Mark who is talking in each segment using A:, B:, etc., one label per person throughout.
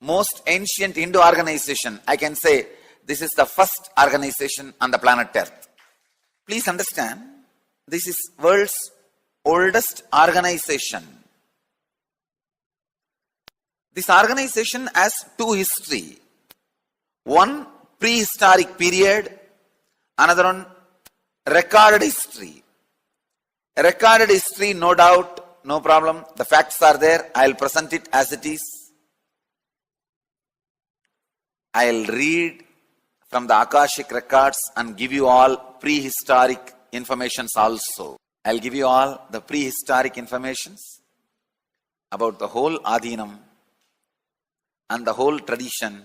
A: most ancient Hindu organization, I can say this is the first organization on the planet Earth. Please understand, this is world's oldest organization. This organization has two history. One prehistoric period, another one recorded history. A recorded history, no doubt, no problem. The facts are there. I'll present it as it is. I'll read from the Akashic records and give you all prehistoric informations also. I'll give you all the prehistoric informations about the whole Adinam and the whole tradition.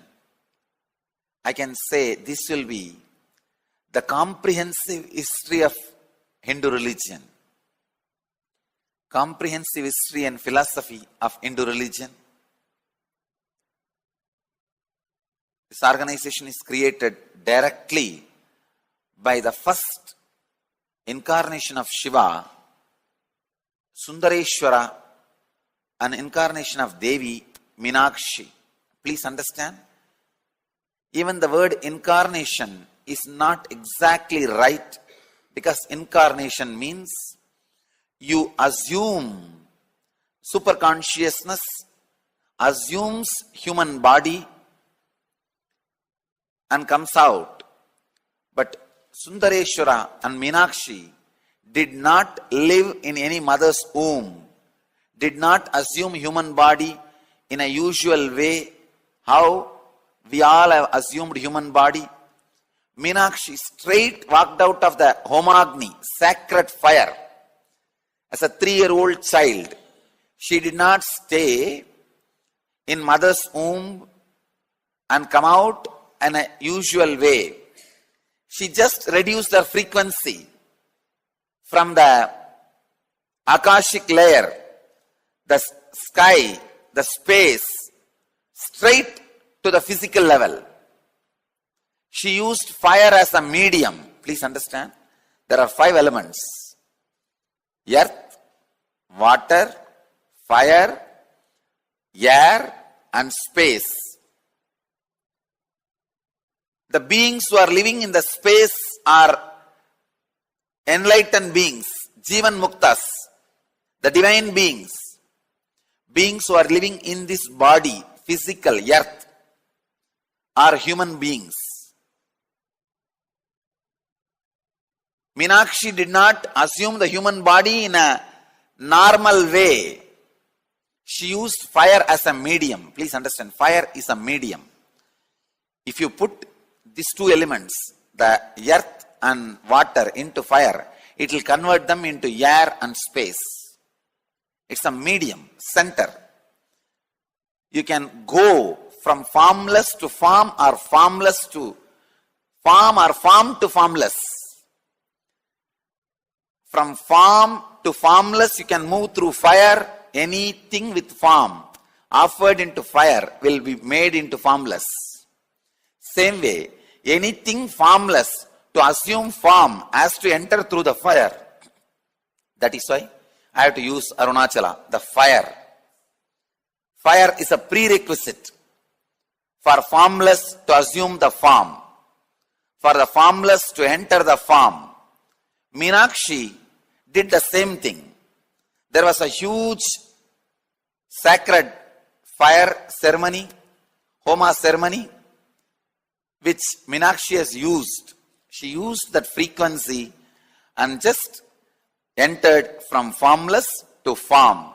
A: I can say this will be the comprehensive history of Hindu religion. Comprehensive history and philosophy of Hindu religion. This organization is created directly by the first incarnation of Shiva, Sundareshwara, an incarnation of Devi, Meenakshi. Please understand, even the word incarnation is not exactly right, because incarnation means you assume, superconsciousness assumes human body and comes out. But Sundareshwara and Meenakshi did not live in any mother's womb, did not assume human body in a usual way, how we all have assumed human body. Meenakshi straight walked out of the Homagni, sacred fire, as a 3-year-old child. She did not stay in mother's womb and come out in a usual way. She just reduced her frequency from the Akashic layer, the sky, the space, straight to the physical level. She used fire as a medium. Please understand, there are 5 elements: earth, water, fire, air, and space. The beings who are living in the space are enlightened beings, Jivan Muktas, the divine beings. Beings who are living in this body, physical, earth, are human beings. Meenakshi did not assume the human body in a normal way. She used fire as a medium. Please understand, fire is a medium. If you put these 2 elements, the earth and water, into fire, it will convert them into air and space. It's a medium, center. You can go from formless to form, or formless to form, or form to formless. From form to formless, you can move through fire. Anything with form offered into fire will be made into formless. Same way, anything formless to assume form has to enter through the fire. That is why I have to use Arunachala, the fire. Fire is a prerequisite for formless to assume the form, for the formless to enter the form. Meenakshi did the same thing. There was a huge sacred fire ceremony, Homa ceremony, which Meenakshi has used. She used that frequency and just entered from formless to form,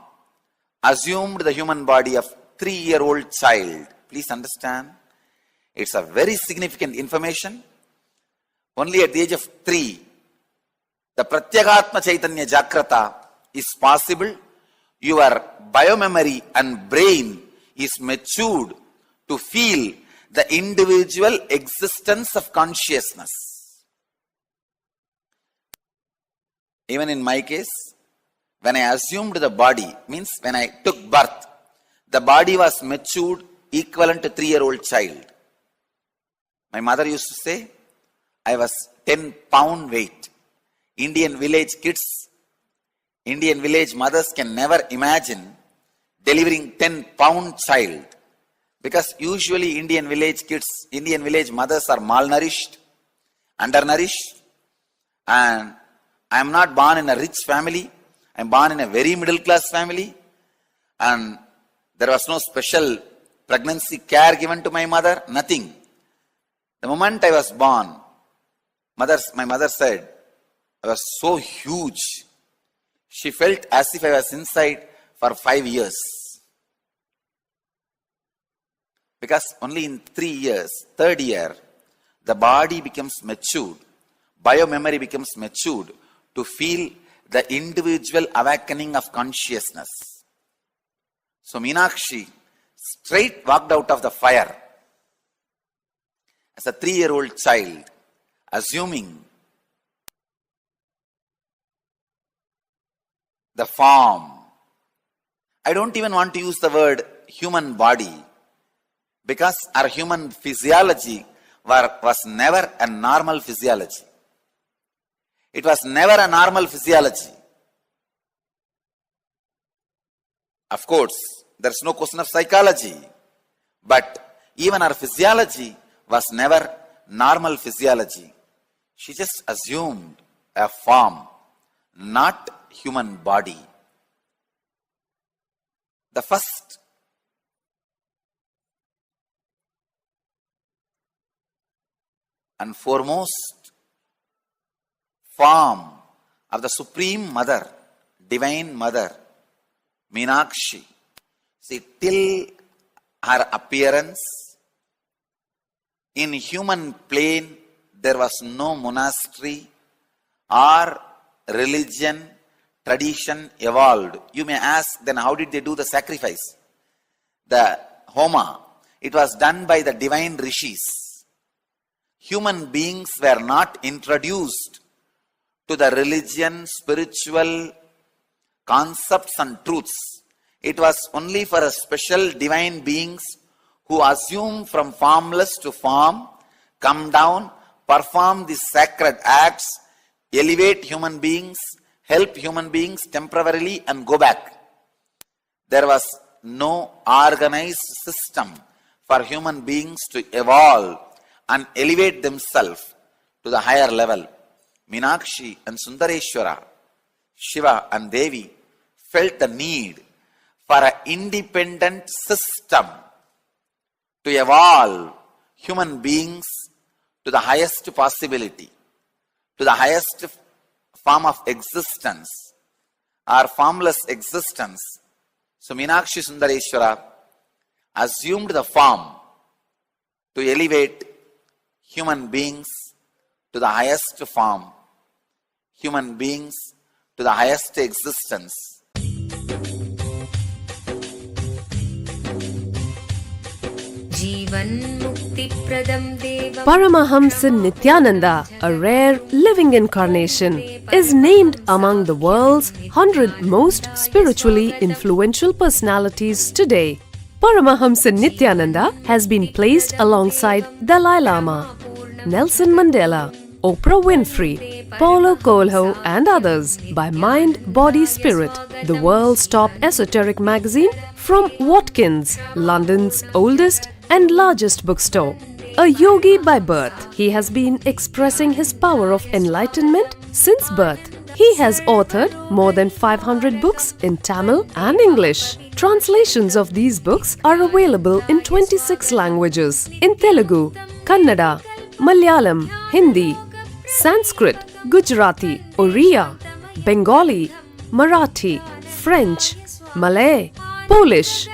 A: assumed the human body of 3-year-old child. Please understand, it's a very significant information. Only at the age of 3, the Pratyagatma Chaitanya Jagrata is possible. Your biomemory and brain is matured to feel the individual existence of consciousness. Even in my case, when I assumed the body, means when I took birth, the body was matured, equivalent to 3-year-old child. My mother used to say, I was 10 pound weight. Indian village kids, Indian village mothers can never imagine delivering 10 pound child. Because usually Indian village kids, Indian village mothers are malnourished, undernourished, and I am not born in a rich family. I am born in a very middle class family, and there was no special pregnancy care given to my mother, nothing. The moment I was born, my mother said, I was so huge. She felt as if I was inside for 5 years. Because only in 3 years, third year, the body becomes matured, biomemory becomes matured to feel the individual awakening of consciousness. So Meenakshi straight walked out of the fire as a 3-year-old child, assuming the form. I don't even want to use the word human body, because our human physiology was never a normal physiology. It was never a normal physiology. Of course, there's no question of psychology, but even our physiology was never normal physiology. She just assumed a form, not human body. The first and foremost form of the Supreme Mother, Divine Mother, Meenakshi. See, till her appearance, in human plane, there was no monastery or religion, tradition evolved. You may ask, then how did they do the sacrifice? The Homa, it was done by the divine rishis. Human beings were not introduced to the religion, spiritual concepts and truths. It was only for a special divine beings who assume from formless to form, come down, perform these sacred acts, elevate human beings, help human beings temporarily and go back. There was no organized system for human beings to evolve and elevate themselves to the higher level. Meenakshi and Sundareshwara, Shiva and Devi felt the need for an independent system to evolve human beings to the highest possibility, to the highest form of existence, or formless existence. So Meenakshi Sundareshwara assumed the form to elevate human beings to the highest form, human beings to the highest existence.
B: Paramahamsa Nithyananda, a rare living incarnation, is named among the world's 100 most spiritually influential personalities today. Paramahamsa Nithyananda has been placed alongside Dalai Lama, Nelson Mandela, Oprah Winfrey, Paulo Coelho and others by Mind, Body, Spirit, the world's top esoteric magazine from Watkins, London's oldest and largest bookstore. A yogi by birth, he has been expressing his power of enlightenment since birth. He has authored more than 500 books in Tamil and English. Translations of these books are available in 26 languages in Telugu, Kannada, Malayalam, Hindi, Sanskrit, Gujarati, Oriya, Bengali, Marathi, French, Malay, Polish,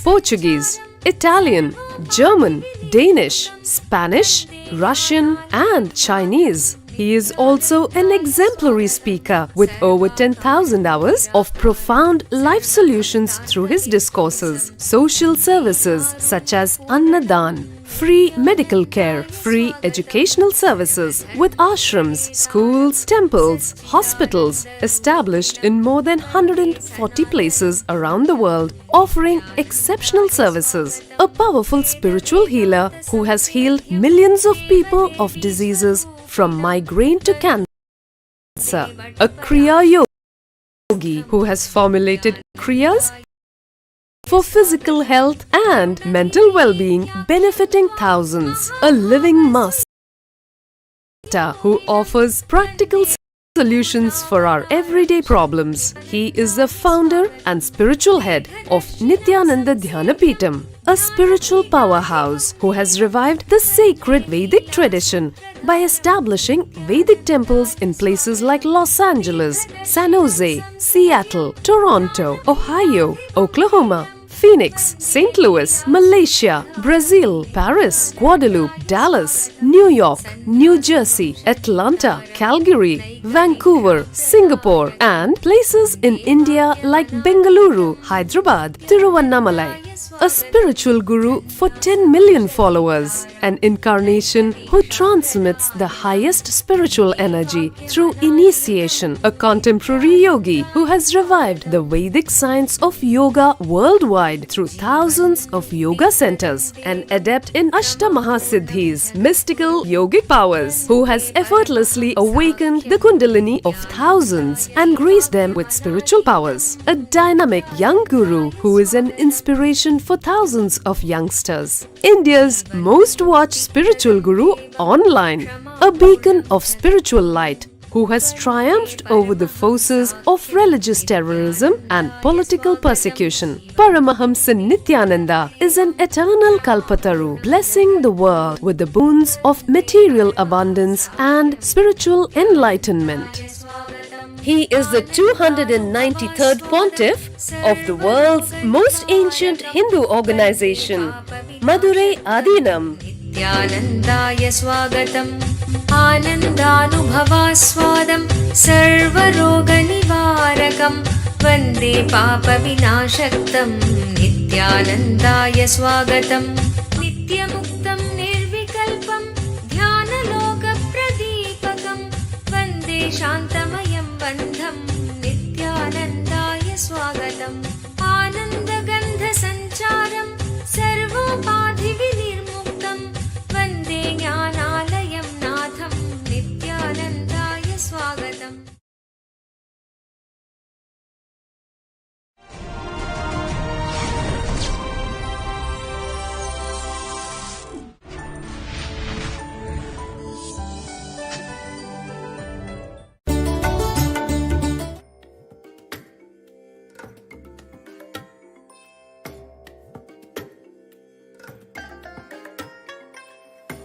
B: Portuguese, Italian, German, Danish, Spanish, Russian and Chinese. He is also an exemplary speaker with over 10,000 hours of profound life solutions through his discourses. Social services such as Annadan, free medical care, free educational services with ashrams, schools, temples, hospitals established in more than 140 places around the world, offering exceptional services. A powerful spiritual healer who has healed millions of people of diseases from migraine to cancer. A Kriya Yogi who has formulated Kriyas for physical health and mental well-being, benefiting thousands. A living master who offers practical solutions for our everyday problems. He is the founder and spiritual head of Nithyananda Dhyanapeetham, a spiritual powerhouse who has revived the sacred Vedic tradition by establishing Vedic temples in places like Los Angeles, San Jose, Seattle, Toronto, Ohio, Oklahoma, Phoenix, St. Louis, Malaysia, Brazil, Paris, Guadeloupe, Dallas, New York, New Jersey, Atlanta, Calgary, Vancouver, Singapore, and places in India like Bengaluru, Hyderabad, Tiruvannamalai. A spiritual guru for 10 million followers, an incarnation who transmits the highest spiritual energy through initiation, a contemporary yogi who has revived the Vedic science of yoga worldwide through thousands of yoga centers, an adept in Ashtamaha-siddhis, mystical yogic powers, who has effortlessly awakened the Kundalini of thousands and graced them with spiritual powers, a dynamic young guru who is an inspiration for thousands of youngsters, India's most watched spiritual guru online, a beacon of spiritual light who has triumphed over the forces of religious terrorism and political persecution. Paramahamsa Nithyananda is an eternal Kalpataru, blessing the world with the boons of material abundance and spiritual enlightenment. He is the 293rd Pontiff of the world's most ancient Hindu organization, Madurai Adinam.
C: Nithyanandaya swagatam Anandanubhavaswadam Sarvaroganivarakam Vande Papa Vinashaktam Nithyanandaya swagatam Nityamuktam Nirvikalpam Dhyanaloka Pradipakam Vande Shantamayam Bandham Nithyanandaya swagatam Anandagandha Sancharam Sarvopadhi Vinirmuktam Vande Jnanalayam Natham Nithyanandaya swagatam.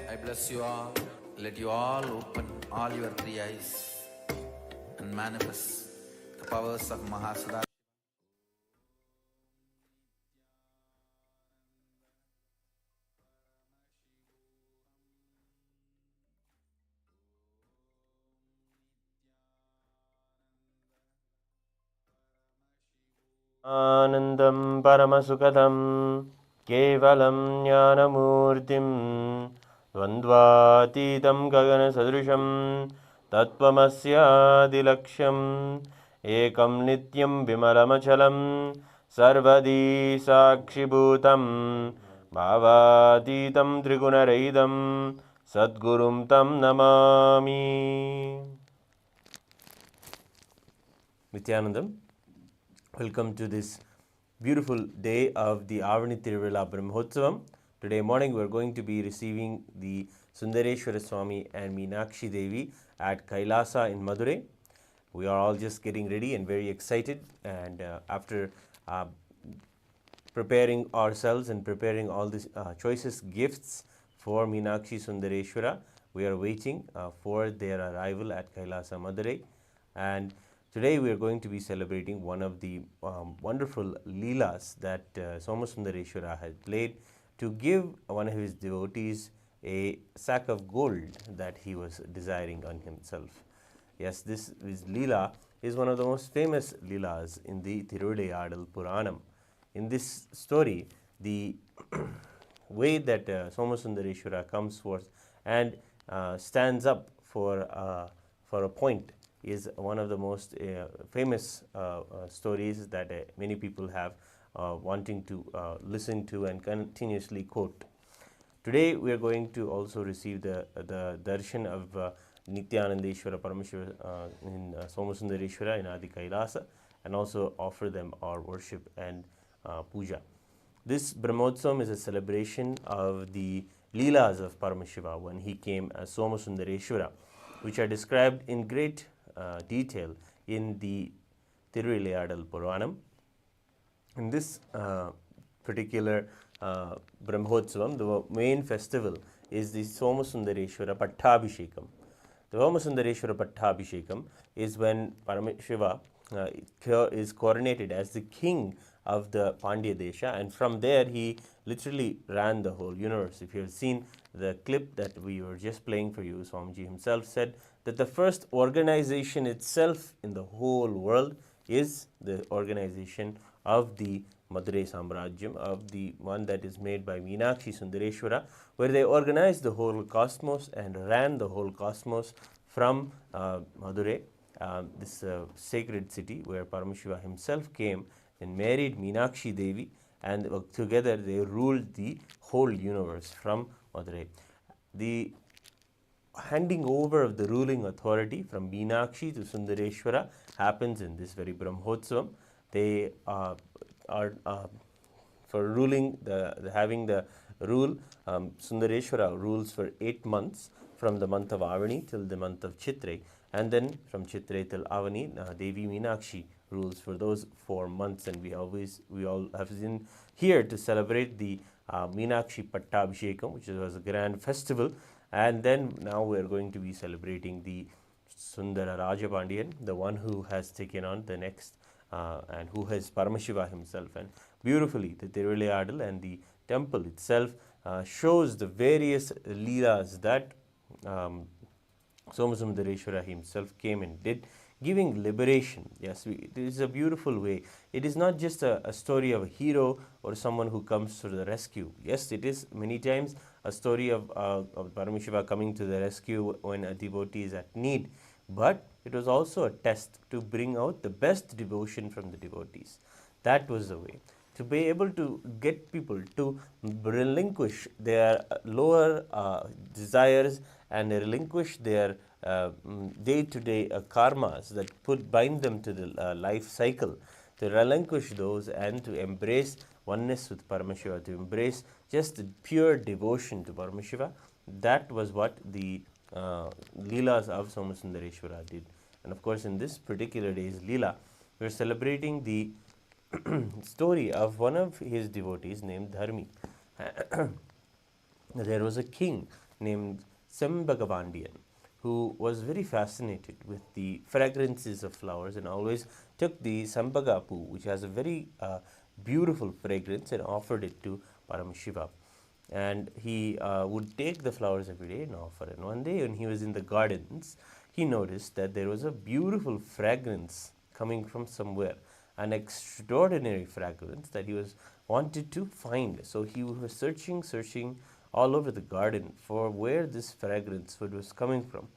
A: I bless you all. Let you all open all your three eyes and manifest the powers of Maha.
D: Anandam Paramasukadam Kevalam Jnanamurtim Dvandvatitam Gagana Sadrisham Tattvamasya Ekam Nityam Vimalamachalam Sarvadi Sakshibhutam Bhavatitam Trigunaraidam Sadgurum Tam Namami. Nithyanandam, welcome to this beautiful day of the Aavani Tiruvizha Brahmotsavam. Today morning we are going to be receiving the Sundareshwara Swami and Meenakshi Devi at Kailasa in Madurai. We are all just getting ready and very excited, and after preparing ourselves and preparing all these choicest gifts for Meenakshi Sundareshwara, we are waiting for their arrival at Kailasa Madurai. And today we are going to be celebrating one of the wonderful leelas that Somasundareshwara had played to give one of his devotees a sack of gold that he was desiring on himself. Yes, this leela is one of the most famous leelas in the Tiruvizha Puranam. In this story, the way that Somasundareshwara comes forth and stands up for a point is one of the most famous stories that many people have wanting to listen to and continuously quote. Today we are going to also receive the darshan of Nithyanandeshwara Paramashivam in Somasundareshwara in Adi Kailasa, and also offer them our worship and puja. This Brahmotsavam is a celebration of the Leelas of Paramashiva when he came as Somasundareshwara, which are described in great detail in the Tiruvilayadal Puranam. In this particular Brahmotsavam, the main festival is the Somasundareshwara Pattabhishekam. The Somasundareshwara Pattabhishekam is when Paramashiva is coronated as the king of the Pandya Desha, and from there he literally ran the whole universe. If you have seen the clip that we were just playing for you, Swamiji himself said that the first organization itself in the whole world is the organization of the Madurai Samrajyam, of the one that is made by Meenakshi Sundareshwara, where they organized the whole cosmos and ran the whole cosmos from Madurai, this sacred city where Paramashiva himself came and married Meenakshi Devi, and together they ruled the whole universe from Madurai. The handing over of the ruling authority from Meenakshi to Sundareshwara happens in this very Brahmotsavam. They are for ruling, having the rule, Sundareshwara rules for 8 months, from the month of Aavani till the month of Chitrai, and then from Chitrai till Aavani, Devi Meenakshi rules for those 4 months, and we all have been here to celebrate the Meenakshi Pattabhishekam, which was a grand festival, and then now we are going to be celebrating the Sundara Rajapandian, the one who has taken on the next and who has Paramashiva himself. And beautifully, the Tiruvilayadal and the temple itself shows the various leelas that Somasundareshwara himself came and did, giving liberation. Yes, it is a beautiful way. It is not just a story of a hero or someone who comes to the rescue. Yes, it is many times a story of Paramashiva coming to the rescue when a devotee is at need, but it was also a test to bring out the best devotion from the devotees. That was the way. To be able to get people to relinquish their lower desires and relinquish their day-to-day karmas that bind them to the life cycle, to relinquish those and to embrace oneness with Paramashiva, to embrace just pure devotion to Paramashiva. That was what the Leelas of Somasundareshwara did. And of course, in this particular day's Leela, we are celebrating the story of one of his devotees named Dharmi. There was a king named Sembagavandian who was very fascinated with the fragrances of flowers and always took the Sambagapu, which has a very beautiful fragrance, and offered it to Paramashiva. And he would take the flowers every day and offer. And one day when he was in the gardens, he noticed that there was a beautiful fragrance coming from somewhere, an extraordinary fragrance that he wanted to find. So he was searching all over the garden for where this fragrance was coming from.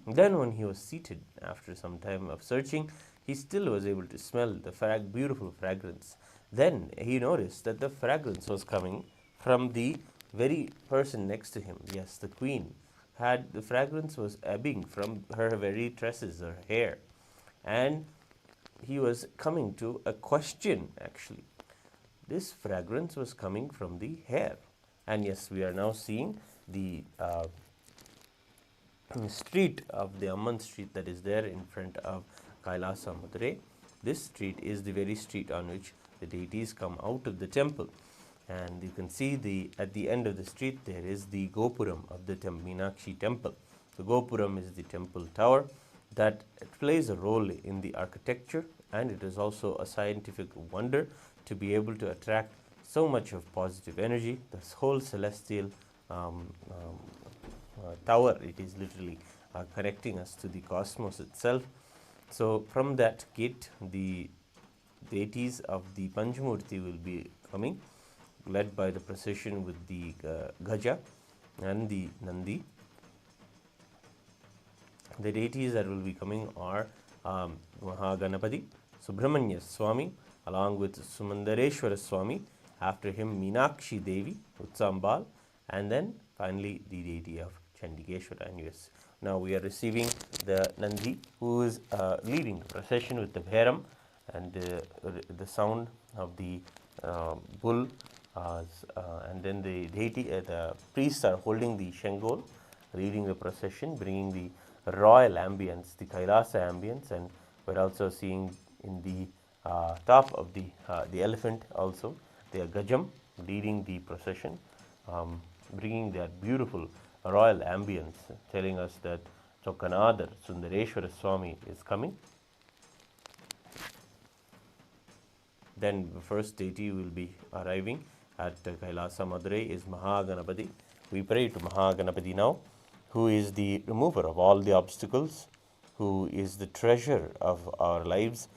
D: Then when he was seated, after some time of searching, he still was able to smell the beautiful fragrance. Then he noticed that the fragrance was coming from the very person next to him. Yes, the queen. The fragrance was ebbing from her very tresses, her hair. And he was coming to a question, actually. This fragrance was coming from the hair. And yes, we are now seeing the street of the Amman street that is there in front of Kailasa, Madurai. This street is the very street on which the deities come out of the temple. And you can see at the end of the street there is the Gopuram of the Meenakshi temple. The Gopuram is the temple tower that plays a role in the architecture, and it is also a scientific wonder to be able to attract so much of positive energy. This whole celestial tower, it is literally connecting us to the cosmos itself. So from that gate, the deities of the Panchamurti will be coming, led by the procession with the Gaja and the Nandi. The deities that will be coming are Mahaganappadi, Subramanya Swami, along with Sumandareshwara Swami, after him Meenakshi Devi, Utsambal, and then finally the deity of Chandikeshwara. And yes, now we are receiving the Nandi, who is leading the procession with the Bhairam, and the sound of the bull, and then the deity, the priests are holding the Shengol, leading the procession, bringing the royal ambience, the Kailasa ambience, and we're also seeing in the top of the elephant also the Gajam leading the procession, bringing that beautiful royal ambience, telling us that Chokkanadar Sundareshwara Swami is coming. Then the first deity will be arriving at Kailasa Madurai is Mahaganapathi. We pray to Mahaganapathi now, who is the remover of all the obstacles, who is the treasure of our lives,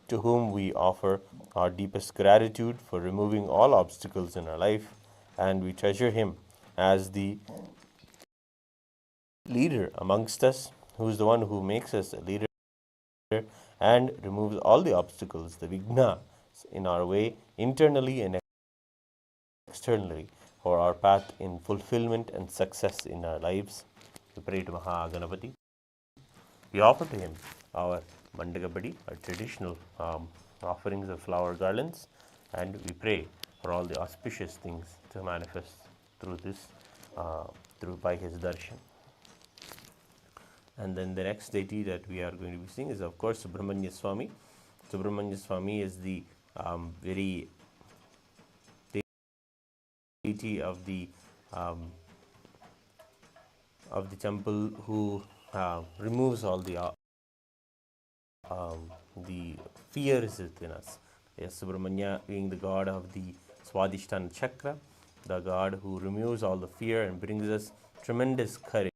D: to whom we offer our deepest gratitude for removing all obstacles in our life, and we treasure him as the leader amongst us, who is the one who makes us a leader and removes all the obstacles, the vigna in our way, internally and externally, for our path in fulfillment and success in our lives. We pray to Mahaganapathi. We offer to him our Mandagappadi, our traditional offerings of flower garlands, and we pray for all the auspicious things to manifest through this, by his darshan. And then the next deity that we are going to be seeing is, of course, Subramanya Swami. Subramanya Swami is the very deity of the temple, who removes all the fears within us. Yes, Subramanya being the god of the Swadhisthana Chakra, the god who removes all the fear and brings us tremendous courage.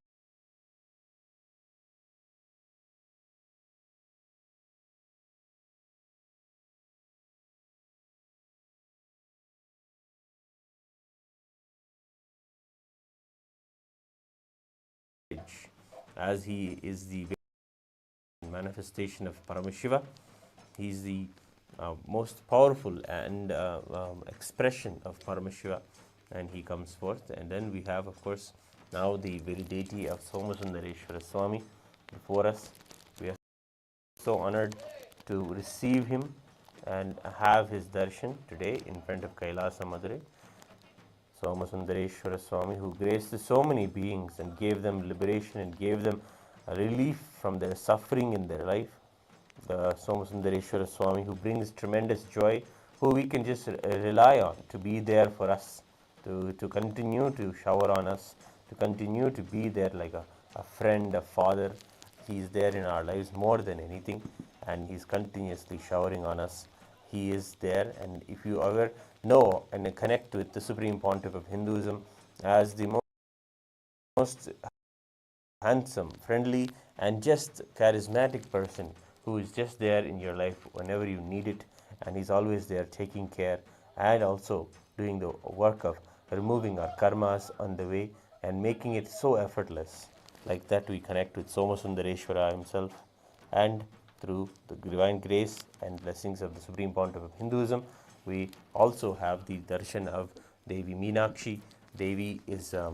D: As he is the manifestation of Paramashiva, he is the most powerful and expression of Paramashiva, and he comes forth. And then we have, of course, now the very deity of Somasundareshwara Swami before us. We are so honored to receive him and have his darshan today in front of Kailasa Madurai. Somasundareshwara Swami, who graced so many beings and gave them liberation and gave them relief from their suffering in their life. The Somasundareshwara Swami, who brings tremendous joy, who we can just rely on to be there for us, to continue to shower on us, to continue to be there like a friend, a father. He is there in our lives more than anything, and he's continuously showering on us. He is there, and if you ever know and connect with the Supreme Pontiff of Hinduism as the most handsome, friendly, and just charismatic person who is just there in your life whenever you need it, and he's always there taking care and also doing the work of removing our karmas on the way and making it so effortless. Like that, we connect with Somasundareshwara himself, and through the divine grace and blessings of the Supreme Pontiff of Hinduism, we also have the darshan of Devi Meenakshi. Devi is the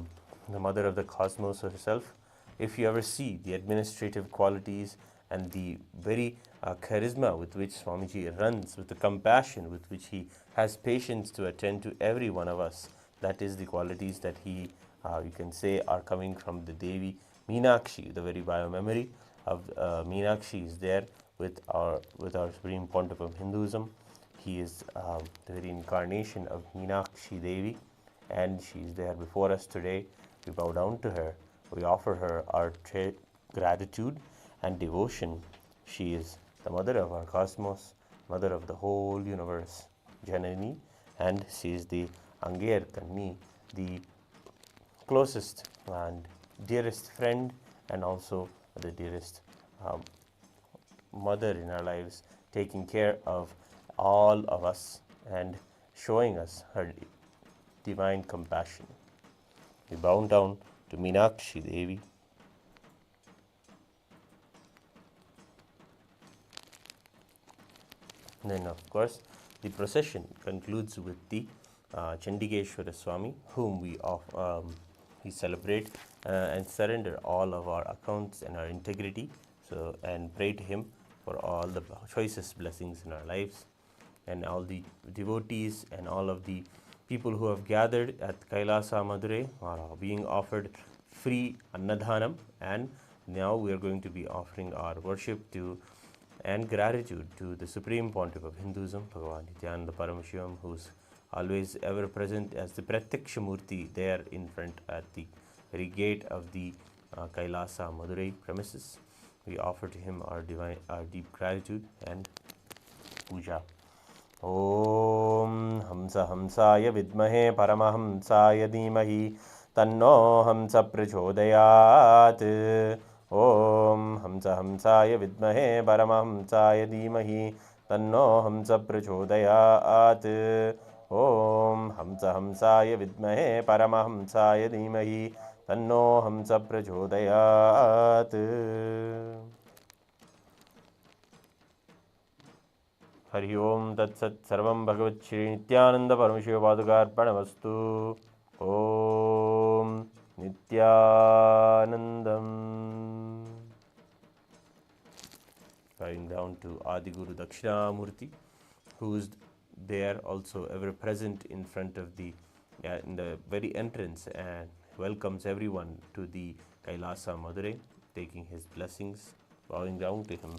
D: mother of the cosmos herself. If you ever see the administrative qualities and the very charisma with which Swamiji runs, with the compassion with which he has patience to attend to every one of us, that is the qualities that he, you can say, are coming from the Devi Meenakshi. The very biomemory of Meenakshi is there with our Supreme Pontiff of Hinduism. He is the very incarnation of Meenakshi Devi, and she is there before us today. We bow down to her. We offer her our gratitude and devotion. She is the mother of our cosmos, mother of the whole universe, Janani, and she is the Angir Kanni, the closest and dearest friend, and also the dearest mother in our lives, taking care of all of us and showing us her divine compassion. We bow down to Meenakshi Devi. Then, of course, the procession concludes with the Chandikeshwara Swami, whom we celebrate and surrender all of our accounts and our integrity, and pray to him for all the choicest blessings in our lives. And all the devotees and all of the people who have gathered at Kailasa Madurai are being offered free Annadhanam, and now we are going to be offering our worship to and gratitude to the Supreme Pontiff of Hinduism, Bhagavan Nithyananda Paramashivam, who's always ever present as the Pratyaksha Murti there in front at the very gate of the Kailasa Madurai premises. We offer to him our deep gratitude and puja. Om Hamsa Hamsaya Vidmahe Paramahamsaya Dhimahi Tanno Hamsa Prachodayat. Om Hamsa Hamsaya Vidmahe Paramahamsaya Dhimahi Tanno Hamsa Prachodayat. Om Hamsa Hamsaya Vidmahe Paramahamsaya Dhimahi Tanno Hamsa Prachodayat. Hari Om Tat Sat Sarvam Bhagavat Shri Nithyananda Paramashiva Padukarpanamastu. Om Nithyanandam. Bowing down to Adiguru Dakshinamurti, who is there also ever present in front of the in the very entrance and welcomes everyone to the Kailasa Madurai, taking his blessings, bowing down to him.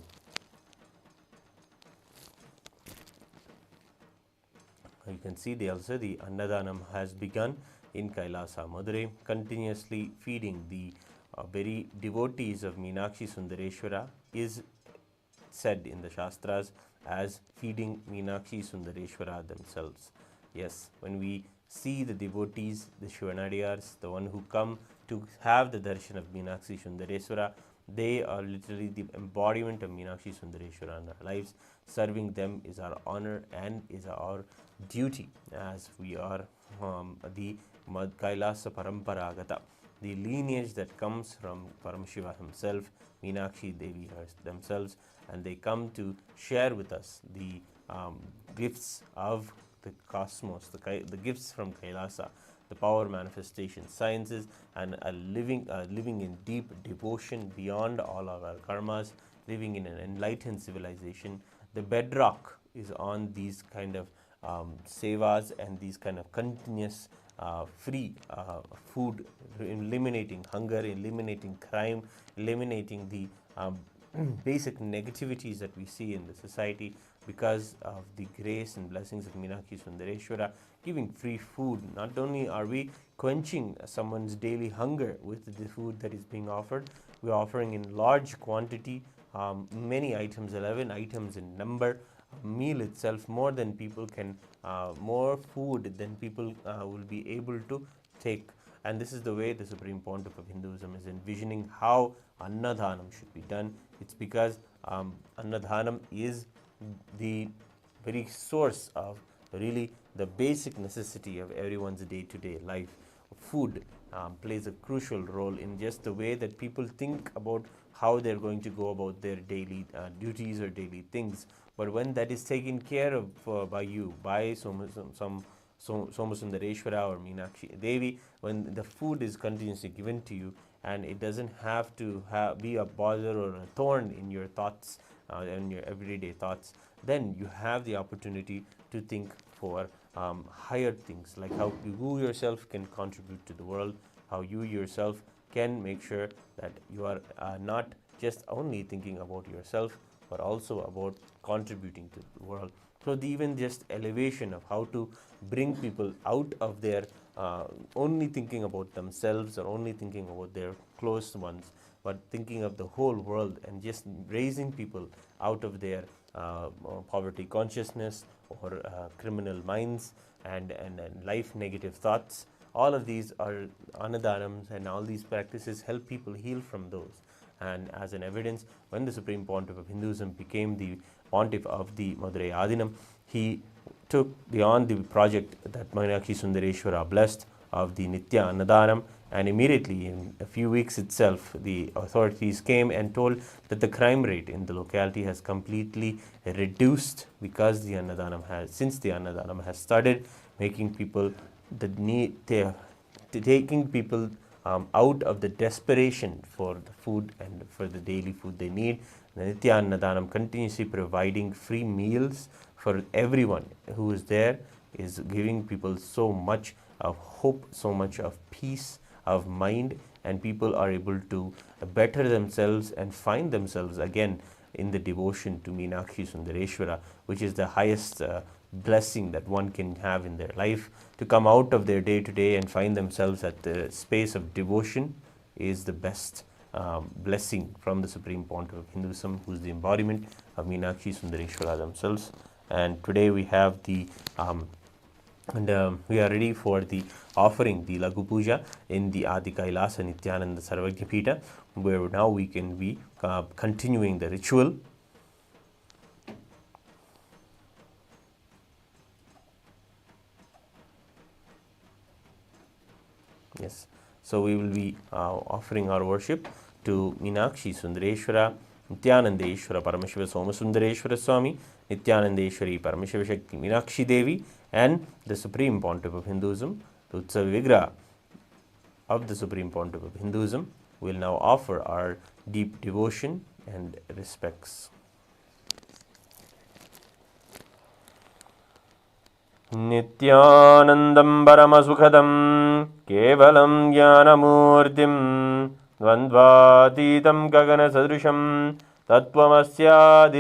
D: You can see the Annadhanam has begun in Kailasa Madurai, continuously feeding the very devotees of Meenakshi Sundareshwara is said in the Shastras as feeding Meenakshi Sundareshwara themselves. Yes, when we see the devotees, the Shivanadiyars, the one who come to have the darshan of Meenakshi Sundareshwara, they are literally the embodiment of Meenakshi Sundareshwara in our lives. Serving them is our honor and is our duty, as we are the Kailasa Paramparagata, the lineage that comes from Paramashiva himself, Meenakshi Devi themselves, and they come to share with us the gifts of the cosmos, the gifts from Kailasa, the power manifestation sciences, and living in deep devotion beyond all of our karmas, living in an enlightened civilization. The bedrock is on these kind of sevas and these kind of continuous free food, eliminating hunger, eliminating crime, eliminating the basic negativities that we see in the society because of the grace and blessings of Meenakshi Sundareshwara, giving free food. Not only are we quenching someone's daily hunger with the food that is being offered, we are offering in large quantity, many items, 11 items in number, a meal itself, more than people can, more food than people will be able to take. And this is the way the Supreme Pontiff of Hinduism is envisioning how Annadhanam should be done. It's because Annadhanam is the very source of really the basic necessity of everyone's day-to-day life. Food plays a crucial role in just the way that people think about how they're going to go about their daily duties or daily things. But when that is taken care of by you, by Somasundareshwara or Meenakshi Devi, when the food is continuously given to you and it doesn't have to be a bother or a thorn in your thoughts and your everyday thoughts, then you have the opportunity to think for higher things, like how you yourself can contribute to the world, how you yourself can make sure that you are not just only thinking about yourself, but also about contributing to the world. So even just elevation of how to bring people out of their only thinking about themselves or only thinking about their close ones, but thinking of the whole world and just raising people out of their poverty consciousness or criminal minds and life negative thoughts. All of these are Annadhanams, and all these practices help people heal from those. And as an evidence, when the Supreme Pontiff of Hinduism became the Pontiff of the Madurai Adinam, he took beyond the project that Meenakshi Sundareshwara blessed of the Nitya Annadhanam, and immediately in a few weeks itself, the authorities came and told that the crime rate in the locality has completely reduced because the Annadhanam has started making people taking people out of the desperation for the food and for the daily food they need. The Nithyananda continuously providing free meals for everyone who is there, is giving people so much of hope, so much of peace of mind, and people are able to better themselves and find themselves again in the devotion to Meenakshi Sundareshwara, which is the highest blessing that one can have in their life. To come out of their day-to-day and find themselves at the space of devotion is the best blessing from the Supreme Pontiff of Hinduism, who is the embodiment of Meenakshi Sundareshwara themselves. And today we have the we are ready for the offering, the Lagu Puja in the Adi Kailasa Nithyananda Sarvajnapeetham, where now we can be continuing the ritual. Yes, so we will be offering our worship to Meenakshi Sundareshwara, Nithyanandeshwara Paramashiva Somasundareshwara Swami, Nithyanandeshwari Paramashiva Shakti Meenakshi Devi, and the Supreme Pontiff of Hinduism, the Utsav Vigraha of the Supreme Pontiff of Hinduism. We will now offer our deep devotion and respects. Nithyanandam Paramasukhadam Kevalam Jnanamurtim Dvandvatitam Gagana Sadrusham Tattvamasya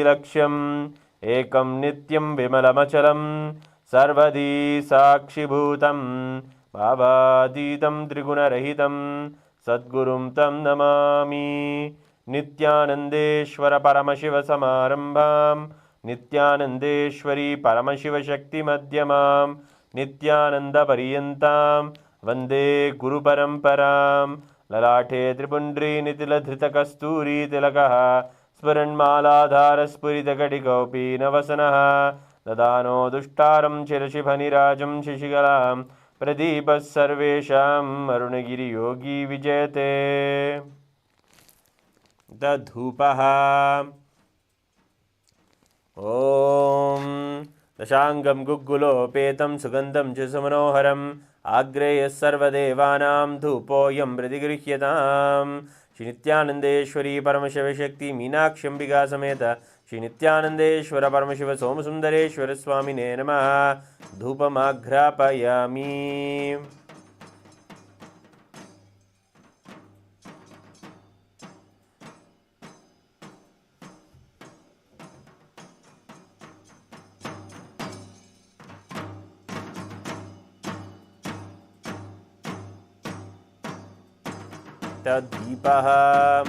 D: Ekam Nityam Vimalamachalam Sarvadi Sakshibhutam Bhavaditam Triguna-rahitam Sadgurum Tam Namami. Nithyanandeshwara Paramashiva Samarambham Nithyanandeshwari Paramashiva Shakti Madhyamam Nithyananda Pariyantam Vande Guru Paramparam. Lalate Tripundri Nitila Dhrita Kasturi Tilakaha Smaranmaladhara Spurita Kadikopi Navasanaha Dadano Dushtaram Chirashibhanirajam Shishikalam Pradipas Sarvesham Arunagiri Yogi Vijayate. Dadhupaha Om Dashangam Gugulopetam Sugandham Chisamanoharam Agreyas Sarvadevanam Dhupoyam Pradigrihyatam. Shri Nithyanandeshwari Paramashiva Shakti Meenakshambika Sameta Shri Nithyanandeshwara Paramashiva Somasundareshwara Swamine Namaha. Dhupamagrapayami. Taddeepaha.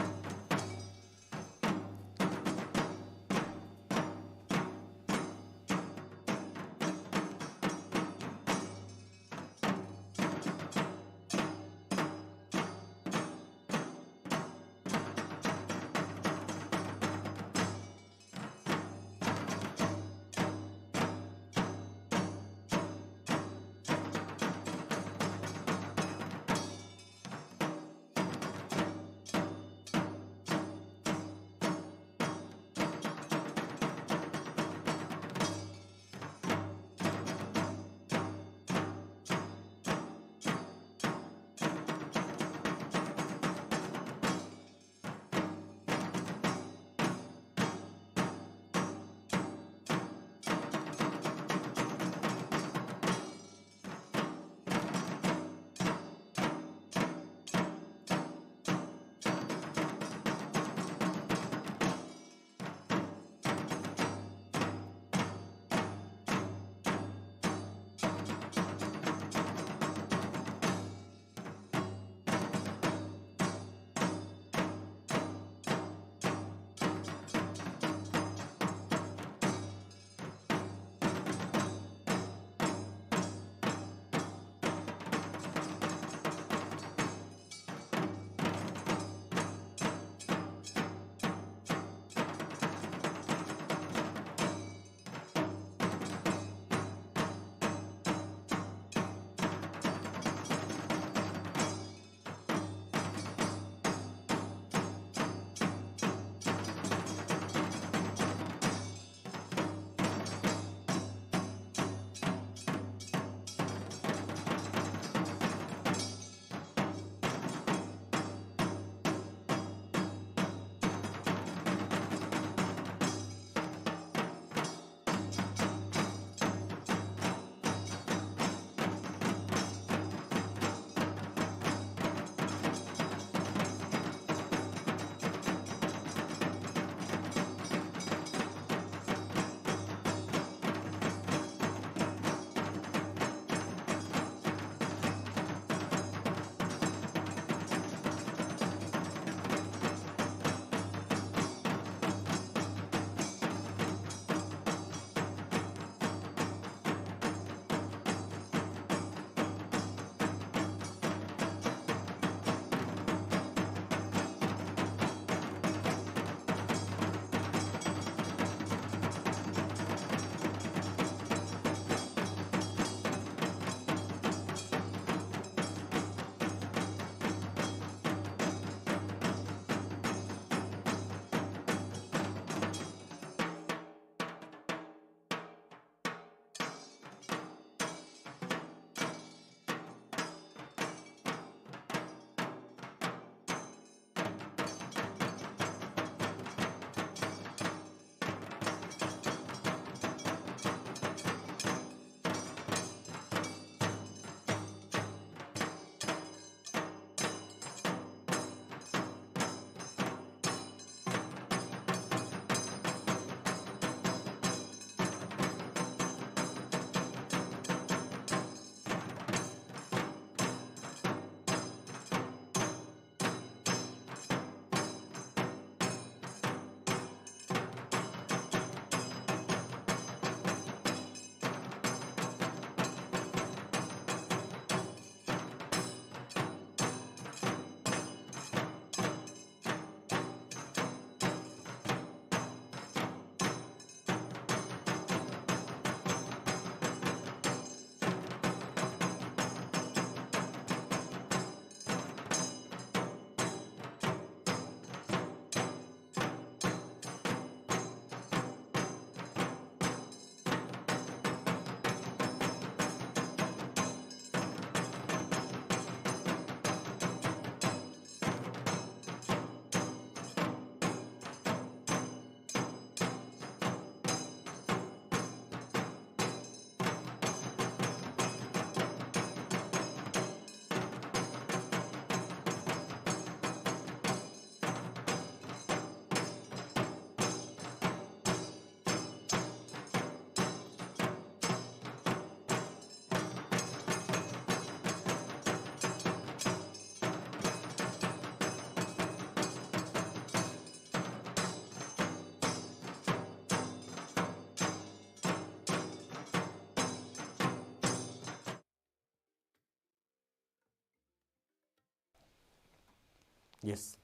D: Yes,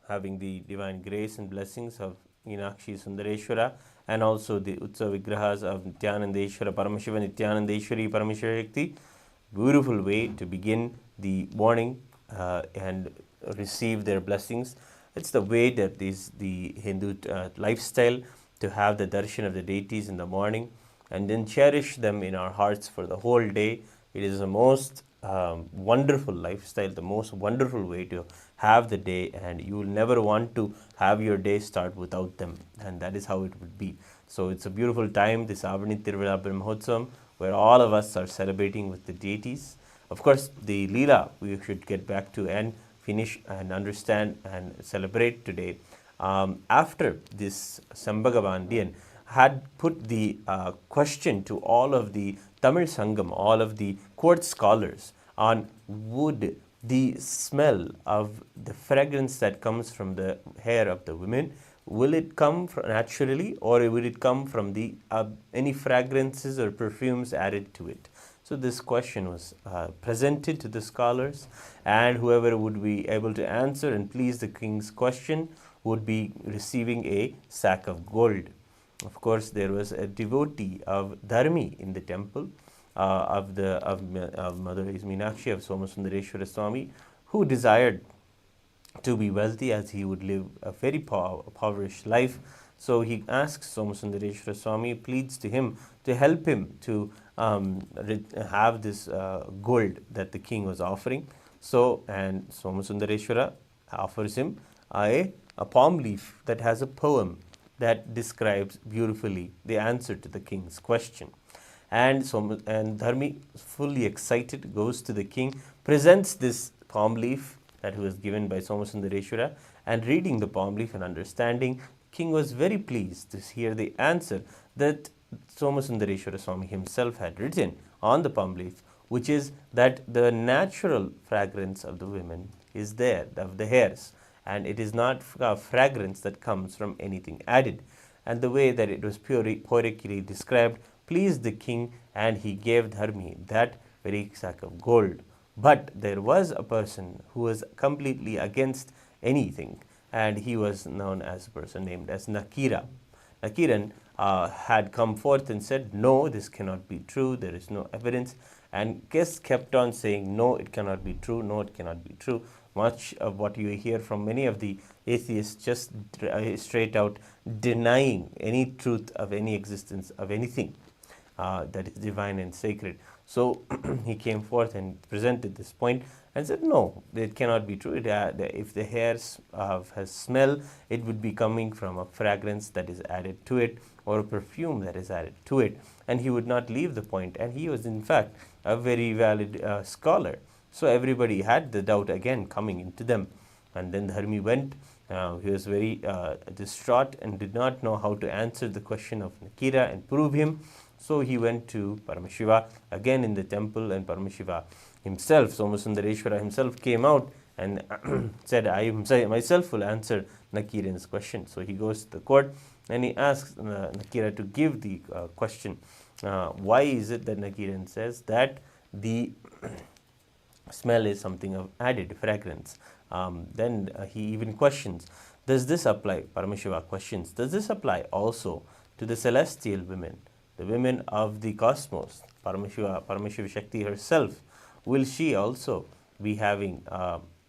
D: having the divine grace and blessings of Meenakshi Sundareshwara and also the Utsav Vigrahas of Nithyanandeshwara Paramashiva, Nithyanandeshwari Parameshwara Shakti. Beautiful way to begin the morning and receive their blessings. It's the way that is the Hindu lifestyle, to have the darshan of the deities in the morning and then cherish them in our hearts for the whole day. It is the most wonderful lifestyle, the most wonderful way to have the day, and you will never want to have your day start without them, and that is how it would be. So it's a beautiful time, this Aavani Tiruvizha Brahmotsavam, where all of us are celebrating with the deities. Of course, the Leela we should get back to and finish and understand and celebrate today. After this, Sambhagavandian had put the question to all of the Tamil Sangam, all of the court scholars, on would the smell of the fragrance that comes from the hair of the women, will it come naturally, or will it come from the any fragrances or perfumes added to it? So this question was presented to the scholars, and whoever would be able to answer and please the king's question would be receiving a sack of gold. Of course, there was a devotee of Dharmi in the temple of Mother Meenakshi, of Somasundareshwara Swami, who desired to be wealthy as he would live a very impoverished life. So he asks Somasundareshwara Swami, pleads to him to help him to have this gold that the king was offering. So, and Somasundareshwara offers him a palm leaf that has a poem that describes beautifully the answer to the king's question. And Dharmi, fully excited, goes to the king, presents this palm leaf that was given by Somasundareshwara, and reading the palm leaf and understanding, king was very pleased to hear the answer that Somasundareshwara Swami himself had written on the palm leaf, which is that the natural fragrance of the women is there, of the hairs, and it is not a fragrance that comes from anything added. And the way that it was poetically described pleased the king, and he gave Dharmi that very sack of gold. But there was a person who was completely against anything, and he was known as a person named as Nakira. Nakiran had come forth and said, no, this cannot be true, there is no evidence. And guests kept on saying, no, it cannot be true, no, it cannot be true. Much of what you hear from many of the atheists, just straight out denying any truth of any existence of anything that is divine and sacred. So he came forth and presented this point and said, no, it cannot be true. If the hairs has smell, it would be coming from a fragrance that is added to it, or a perfume that is added to it. And he would not leave the point. And he was, in fact, a very valid scholar. So everybody had the doubt again coming into them. And then Dharmi went. He was very distraught and did not know how to answer the question of Nakira and prove him. So he went to Paramashiva again in the temple, and Paramashiva himself, Somasundareshwara himself, came out and said, I myself will answer Nakiran's question. So he goes to the court and he asks Nakira to give the question. Why is it that Nakiran says that the smell is something of added fragrance? Then he even questions, does this apply, Paramashiva questions, does this apply also to the celestial women, the women of the cosmos, Paramashiva Shakti herself? Will she also be having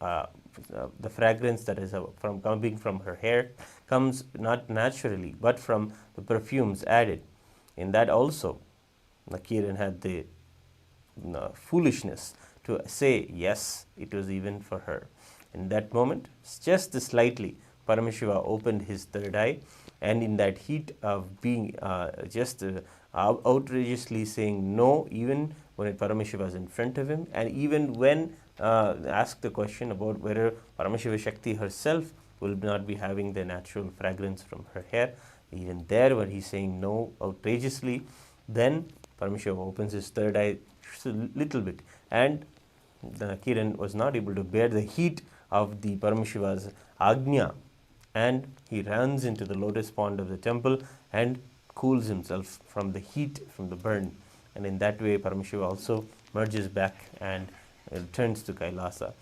D: the fragrance that is coming from her hair, comes not naturally but from the perfumes added? In that also, Nakiran had the foolishness to say yes, it was even for her. In that moment, just slightly, Paramashiva opened his third eye, and in that heat of being outrageously saying no, even when Paramashiva was in front of him, and even when asked the question about whether Paramashiva Shakti herself will not be having the natural fragrance from her hair, even there when he's saying no outrageously, then Paramashiva opens his third eye just a little bit, and the Kiran was not able to bear the heat of the Paramashiva's Agnya, and he runs into the lotus pond of the temple and cools himself from the heat, from the burn. And in that way, Paramashiva also merges back and returns to Kailasa.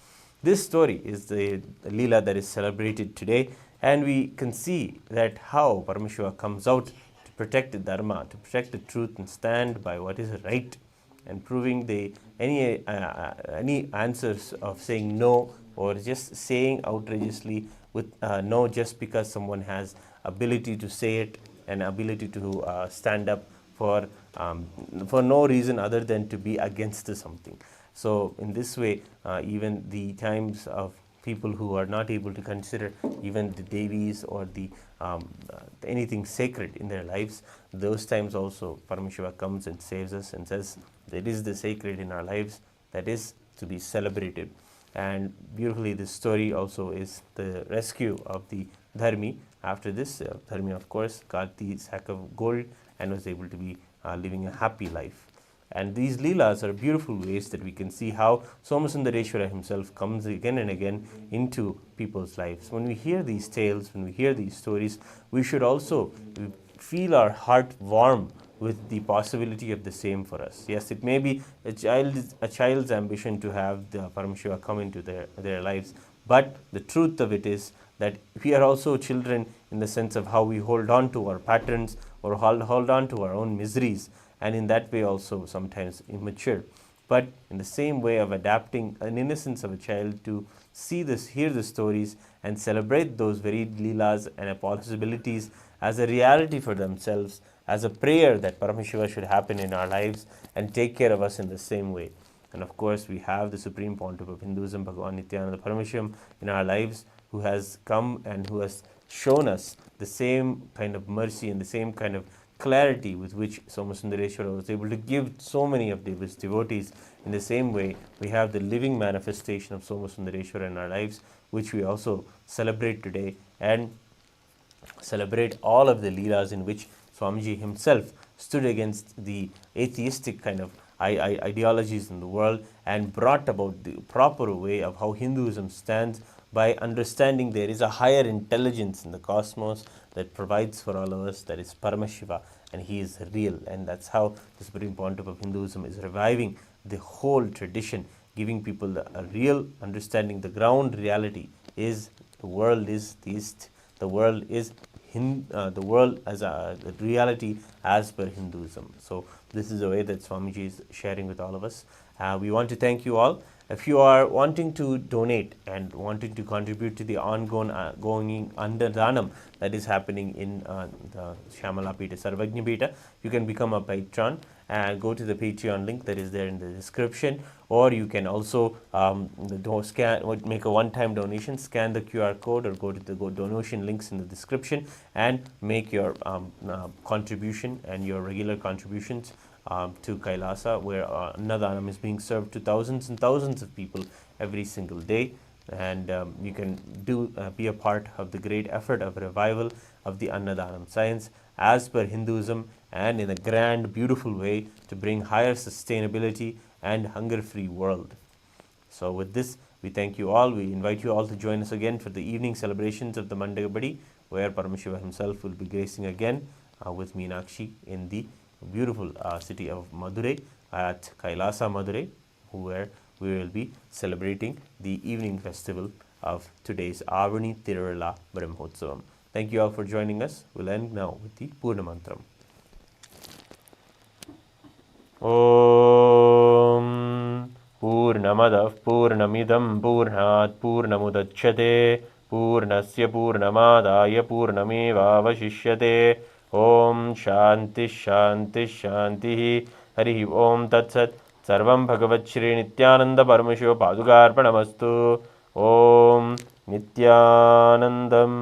D: this story is the Leela that is celebrated today, and we can see that how Paramashiva comes out to protect the Dharma, to protect the truth and stand by what is right, and proving any answers of saying no or just saying outrageously with no just because someone has ability to say it and ability to stand up for no reason other than to be against something. So in this way, even the times of people who are not able to consider even the devis or the anything sacred in their lives, those times also Paramashiva comes and saves us and says there is the sacred in our lives that is to be celebrated. And beautifully, this story also is the rescue of the Dharmi. After this, Dharmi of course got the sack of gold and was able to be living a happy life. And these Leelas are beautiful ways that we can see how Somasundareshwara himself comes again and again into people's lives. When we hear these tales, when we hear these stories, we should also feel our heart warm with the possibility of the same for us. Yes, it may be a child's ambition to have the Paramashiva come into their lives, but the truth of it is that we are also children in the sense of how we hold on to our patterns or hold on to our own miseries, and in that way also sometimes immature. But in the same way of adapting an innocence of a child to see this, hear the stories and celebrate those very Leelas and possibilities as a reality for themselves, as a prayer that Paramashiva should happen in our lives and take care of us in the same way. And of course, we have the Supreme Pontiff of Hinduism, Bhagavan Nithyananda Paramashivam, in our lives, who has come and who has shown us the same kind of mercy and the same kind of clarity with which Somasundareshwara was able to give so many of his devotees. In the same way, we have the living manifestation of Somasundareshwara in our lives, which we also celebrate today, and celebrate all of the Leelas in which Swamiji himself stood against the atheistic kind of ideologies in the world and brought about the proper way of how Hinduism stands by understanding there is a higher intelligence in the cosmos that provides for all of us, that is Paramashiva, and he is real. And that's how the Supreme Pontiff of Hinduism is reviving the whole tradition, giving people a real understanding. The ground reality is the world is theist, the world is the world as the reality as per Hinduism. So this is the way that Swamiji is sharing with all of us. We want to thank you all. If you are wanting to donate and wanting to contribute to the ongoing Annadhanam that is happening in the Shyamalapeetha, Sarvajnapeetham, you can become a patron and go to the Patreon link that is there in the description, or you can also make a one-time donation, scan the QR code or go to the donation links in the description and make your contribution and your regular contributions to Kailasa, where Annadhanam is being served to thousands and thousands of people every single day. And you can be a part of the great effort of revival of the Annadhanam science as per Hinduism, and in a grand, beautiful way to bring higher sustainability and hunger-free world. So with this, we thank you all. We invite you all to join us again for the evening celebrations of the Mandagappadi, where Paramashiva himself will be gracing again with Meenakshi in the beautiful city of Madurai at Kailasa, Madurai, where we will be celebrating the evening festival of today's Aavani Tiruvizha Brahmotsavam. Thank you all for joining us. We'll end now with the Purna Mantram. Om Purnamadav Purnamidam Purnat Purnamudachyate Purnasya Purnamadaya Purnameva Vashishyate. Om Shanti Shanti Shanti. Hari Om Tat Sat. Sarvam Bhagavat Shri Nithyananda Paramashiva Padukarpanamastu. Om Nithyanandam.